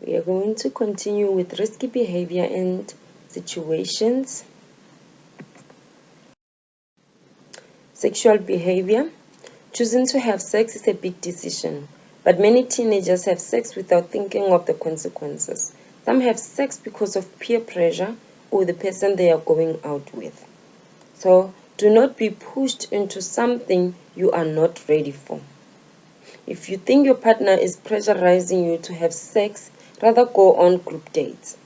We are going to continue with risky behavior and situations. Sexual behavior. Choosing to have sex is a big decision, but many teenagers have sex without thinking of the consequences. Some have sex because of peer pressure or the person they are going out with. So do not be pushed into something you are not ready for. If you think your partner is pressurizing you to have sex, rather go on group dates.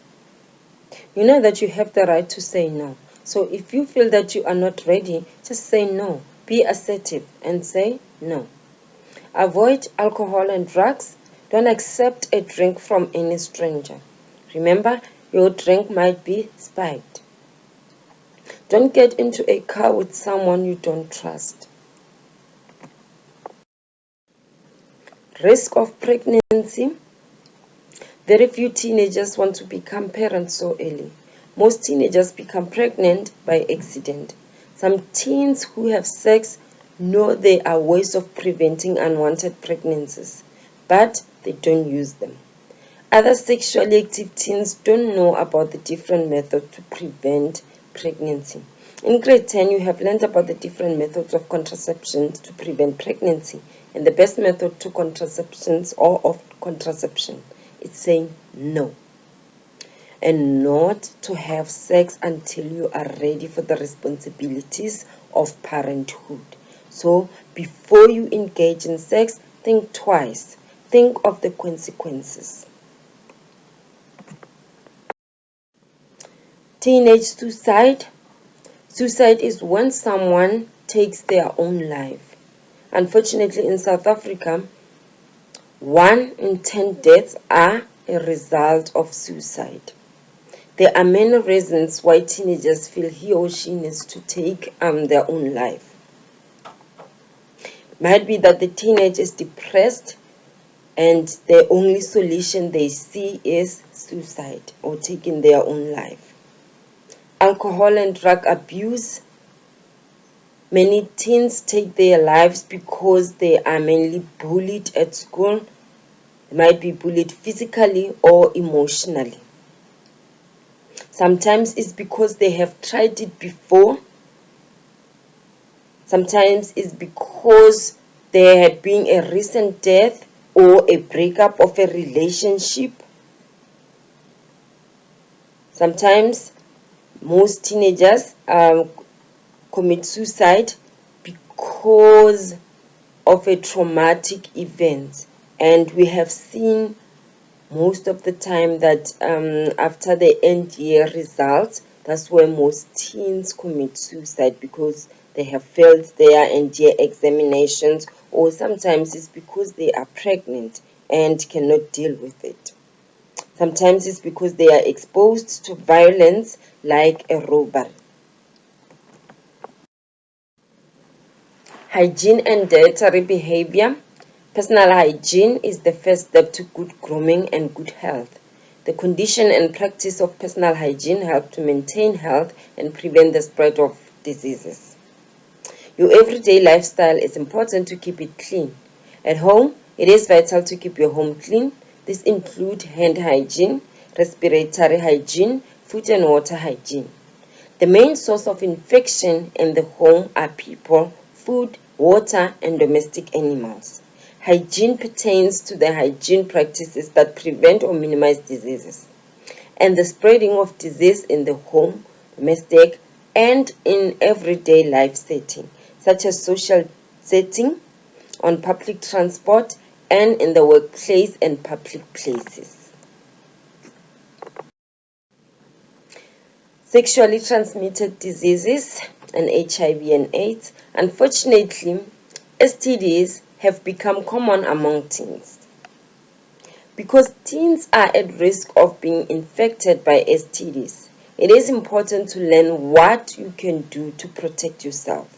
You know that you have the right to say no. So if you feel that you are not ready, just say no. Be assertive and say no. Avoid alcohol and drugs. Don't accept a drink from any stranger. Remember, your drink might be spiked. Don't get into a car with someone you don't trust. Risk of pregnancy. Very few teenagers want to become parents so early. Most teenagers become pregnant by accident. Some teens who have sex know there are ways of preventing unwanted pregnancies, but they don't use them. Other sexually active teens don't know about the different methods to prevent pregnancy. In grade 10, you have learned about the different methods of contraception to prevent pregnancy, and the best method to contraceptions or of contraception is saying no. And not to have sex until you are ready for the responsibilities of parenthood. So before you engage in sex, think twice. Think of the consequences. Teenage suicide. Suicide is when someone takes their own life. Unfortunately, in South Africa, 1 in 10 deaths are a result of suicide. There are many reasons why teenagers feel he or she needs to take their own life. Might be that the teenager is depressed and the only solution they see is suicide or taking their own life. Alcohol and drug abuse. Many teens take their lives because they are mainly bullied at school. They might be bullied physically or emotionally. Sometimes it's because they have tried it before. Sometimes it's because there had been a recent death or a breakup of a relationship. Sometimes most teenagers commit suicide because of a traumatic event, and we have seen most of the time that after the end year results, that's where most teens commit suicide because they have failed their end year examinations, or sometimes it's because they are pregnant and cannot deal with it. Sometimes it's because they are exposed to violence like a robbery. Hygiene and dietary behavior. Personal hygiene is the first step to good grooming and good health. The condition and practice of personal hygiene help to maintain health and prevent the spread of diseases. Your everyday lifestyle is important to keep it clean. At home, it is vital to keep your home clean. This includes hand hygiene, respiratory hygiene, food and water hygiene. The main source of infection in the home are people, food, water, and domestic animals. Hygiene pertains to the hygiene practices that prevent or minimize diseases, and the spreading of disease in the home, domestic, and in everyday life setting, such as social setting, on public transport, and in the workplace and public places. Sexually transmitted diseases and HIV and AIDS. Unfortunately, STDs have become common among teens. Because teens are at risk of being infected by STDs, it is important to learn what you can do to protect yourself.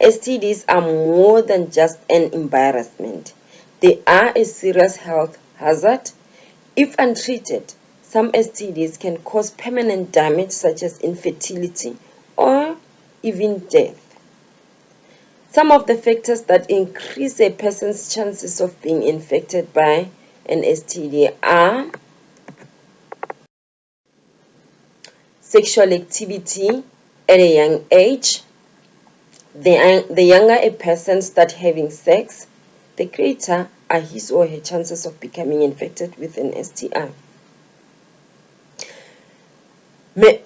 STDs are more than just an embarrassment. They are a serious health hazard. If untreated, some STDs can cause permanent damage such as infertility or even death. Some of the factors that increase a person's chances of being infected by and STD are sexual activity at a young age. The younger a person starts having sex, the greater are his or her chances of becoming infected with an STI.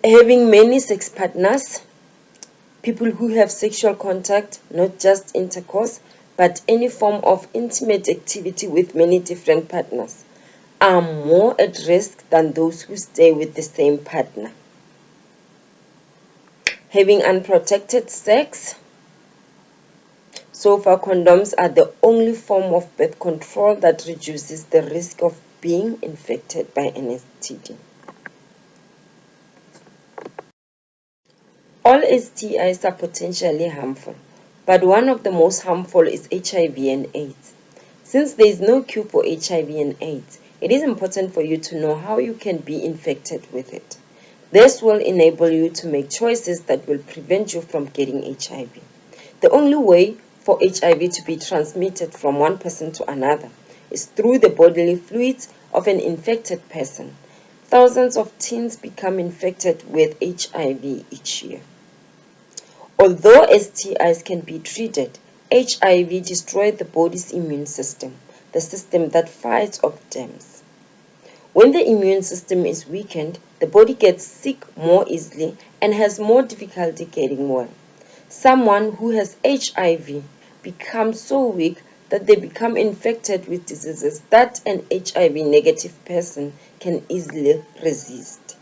Having many sex partners, people who have sexual contact, not just intercourse, but any form of intimate activity with many different partners, are more at risk than those who stay with the same partner. Having unprotected sex, so far condoms are the only form of birth control that reduces the risk of being infected by an STD. All STIs are potentially harmful, but one of the most harmful is HIV and AIDS. Since there is no cure for HIV and AIDS, it is important for you to know how you can be infected with it. This will enable you to make choices that will prevent you from getting HIV. The only way for HIV to be transmitted from one person to another is through the bodily fluids of an infected person. Thousands of teens become infected with HIV each year. Although STIs can be treated, HIV destroys the body's immune system, the system that fights off germs. When the immune system is weakened, the body gets sick more easily and has more difficulty getting well. Someone who has HIV becomes so weak that they become infected with diseases that an HIV-negative person can easily resist.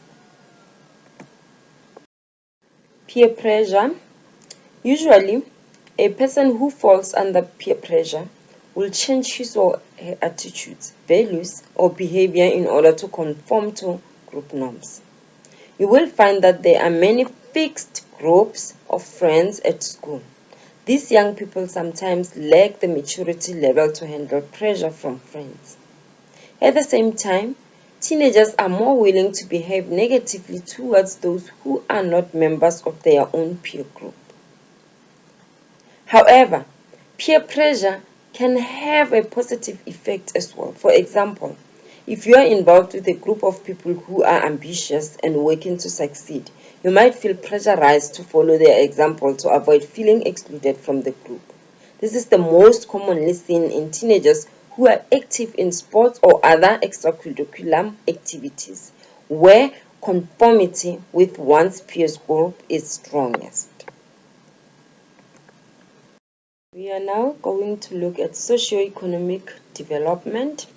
Peer pressure. Usually, a person who falls under peer pressure will change his or her attitudes, values, or behavior in order to conform to group norms. You will find that there are many fixed groups of friends at school. These young people sometimes lack the maturity level to handle pressure from friends. At the same time, teenagers are more willing to behave negatively towards those who are not members of their own peer group. However, peer pressure can have a positive effect as well. For example, if you are involved with a group of people who are ambitious and working to succeed, you might feel pressurized to follow their example to avoid feeling excluded from the group. This is the most commonly seen in teenagers who are active in sports or other extracurricular activities, where conformity with one's peer group is strongest. We are now going to look at socio-economic development.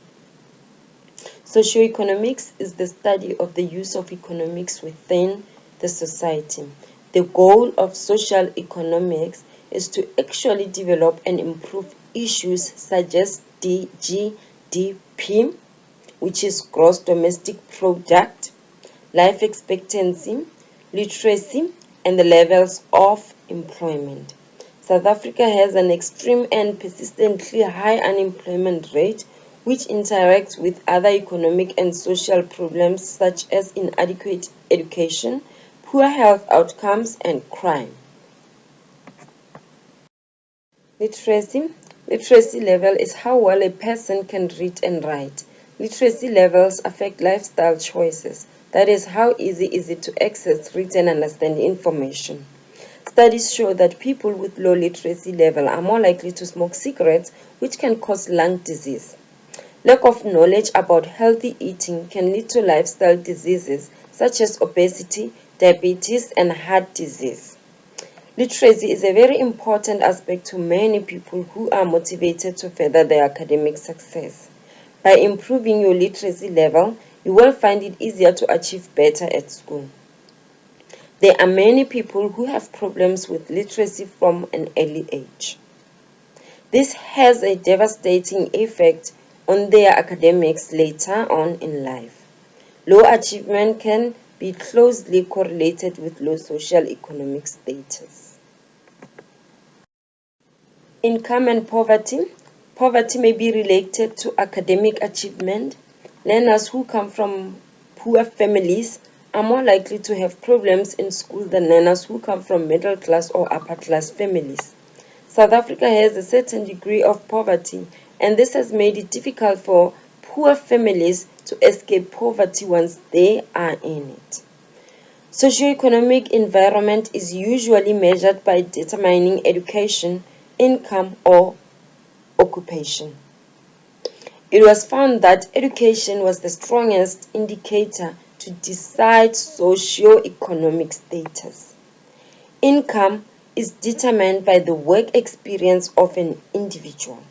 Socio-economics is the study of the use of economics within the society. The goal of social economics is to actually develop and improve issues such as GDP, which is gross domestic product, life expectancy, literacy, and the levels of employment. South Africa has an extreme and persistently high unemployment rate, which interacts with other economic and social problems such as inadequate education, poor health outcomes, and crime. Literacy. Literacy level is how well a person can read and write. Literacy levels affect lifestyle choices. That is, how easy is it to access, read, and understand information. Studies show that people with low literacy level are more likely to smoke cigarettes, which can cause lung disease. Lack of knowledge about healthy eating can lead to lifestyle diseases such as obesity, diabetes, and heart disease. Literacy is a very important aspect to many people who are motivated to further their academic success. By improving your literacy level, you will find it easier to achieve better at school. There are many people who have problems with literacy from an early age. This has a devastating effect on their academics later on in life. Low achievement can be closely correlated with low social economic status. Income and poverty. Poverty may be related to academic achievement. Learners who come from poor families are more likely to have problems in school than learners who come from middle class or upper class families. South Africa has a certain degree of poverty, and this has made it difficult for poor families to escape poverty once they are in it. Socio-economic environment is usually measured by determining education, income, or occupation. It was found that education was the strongest indicator to decide socio-economic status. Income is determined by the work experience of an individual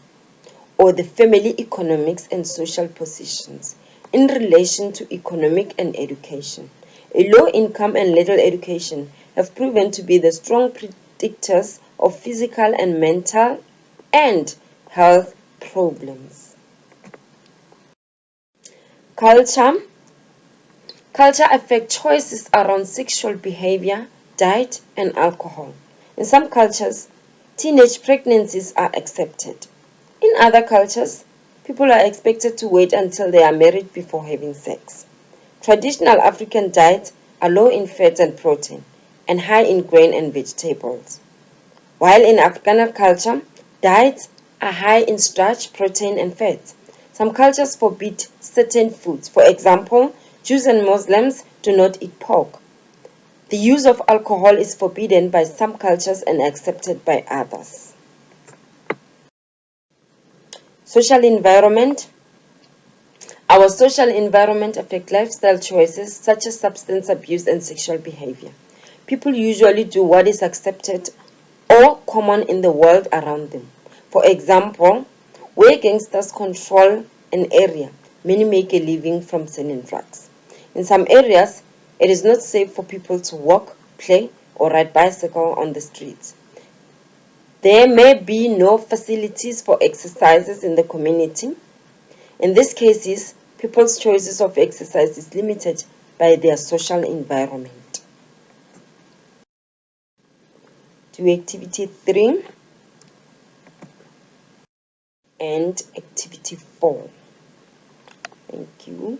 or the family economics and social positions in relation to economic and education. A low income and little education have proven to be the strong predictors of physical and mental and health problems. Culture affects choices around sexual behavior, diet, and alcohol. In some cultures, teenage pregnancies are accepted. In other cultures, people are expected to wait until they are married before having sex. Traditional African diets are low in fat and protein and high in grain and vegetables. While in African culture, diets are high in starch, protein, and fat. Some cultures forbid certain foods. For example, Jews and Muslims do not eat pork. The use of alcohol is forbidden by some cultures and accepted by others. Social environment. Our social environment affects lifestyle choices such as substance abuse and sexual behavior. People usually do what is accepted or common in the world around them. For example, where gangsters control an area, many make a living from selling drugs. In some areas, it is not safe for people to walk, play, or ride bicycle on the streets. There may be no facilities for exercises in the community. In these cases, people's choices of exercise is limited by their social environment. Do activity 3 and activity 4. Thank you.